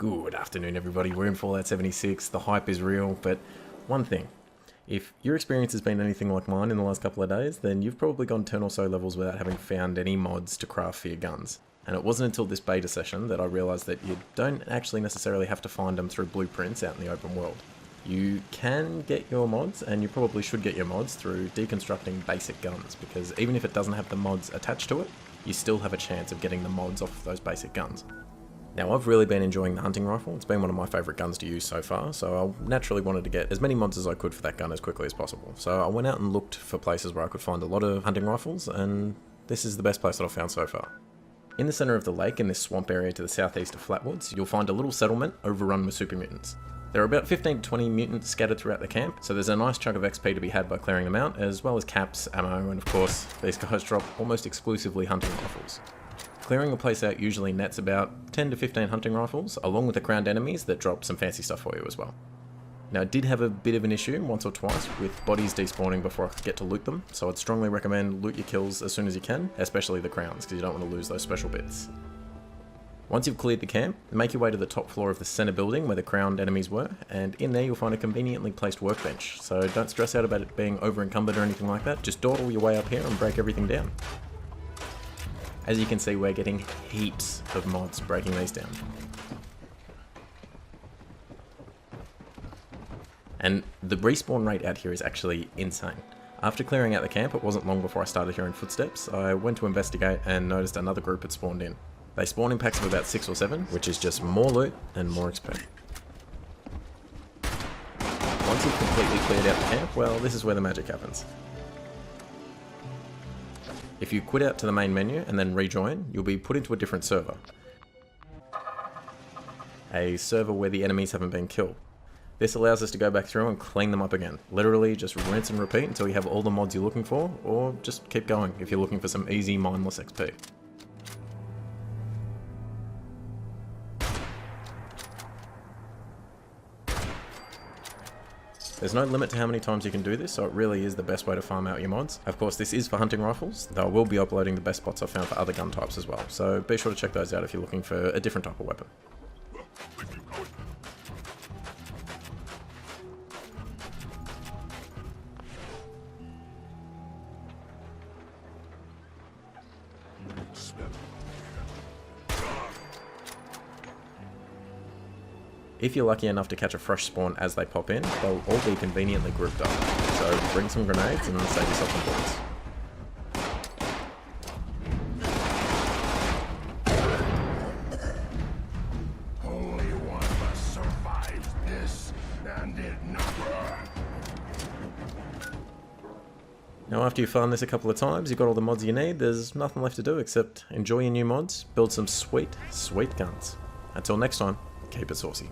Good afternoon, everybody. We're in Fallout 76. The hype is real, but one thing. If your experience has been anything like mine in the last couple of days, then you've probably gone 10 or so levels without having found any mods to craft for your guns. And it wasn't until this beta session that I realised that you don't actually necessarily have to find them through blueprints out in the open world. You can get your mods, and you probably should get your mods through deconstructing basic guns, because even if it doesn't have the mods attached to it, you still have a chance of getting the mods off of those basic guns. Now, I've really been enjoying the hunting rifle. It's been one of my favourite guns to use so far, so I naturally wanted to get as many mods as I could for that gun as quickly as possible. So I went out and looked for places where I could find a lot of hunting rifles, and this is the best place that I've found so far. In the centre of the lake, in this swamp area to the southeast of Flatwoods, you'll find a little settlement overrun with super mutants. There are about 15 to 20 mutants scattered throughout the camp, so there's a nice chunk of XP to be had by clearing them out, as well as caps, ammo, and of course, these guys drop almost exclusively hunting rifles. Clearing a place out usually nets about 10 to 15 hunting rifles, along with the crowned enemies that drop some fancy stuff for you as well. Now, I did have a bit of an issue once or twice with bodies despawning before I could get to loot them, so I'd strongly recommend loot your kills as soon as you can, especially the crowns, because you don't want to lose those special bits. Once you've cleared the camp, make your way to the top floor of the centre building where the crowned enemies were, and in there you'll find a conveniently placed workbench, so don't stress out about it being over encumbered or anything like that, just dawdle your way up here and break everything down. As you can see, we're getting heaps of mods breaking these down. And the respawn rate out here is actually insane. After clearing out the camp, it wasn't long before I started hearing footsteps. I went to investigate and noticed another group had spawned in. They spawn in packs of about 6 or 7, which is just more loot and more XP. Once you've completely cleared out the camp, well, this is where the magic happens. If you quit out to the main menu and then rejoin, you'll be put into a different server. A server where the enemies haven't been killed. This allows us to go back through and clean them up again. Literally just rinse and repeat until you have all the mods you're looking for, or just keep going if you're looking for some easy, mindless XP. There's no limit to how many times you can do this, so it really is the best way to farm out your mods. Of course, this is for hunting rifles, though I will be uploading the best spots I've found for other gun types as well, so be sure to check those out if you're looking for a different type of weapon. If you're lucky enough to catch a fresh spawn as they pop in, they'll all be conveniently grouped up. So bring some grenades and save yourself some bullets. Only one of us survives this, and it never. Now, after you've farmed this a couple of times, you've got all the mods you need, there's nothing left to do except enjoy your new mods, build some sweet, sweet guns. Until next time, keep it saucy.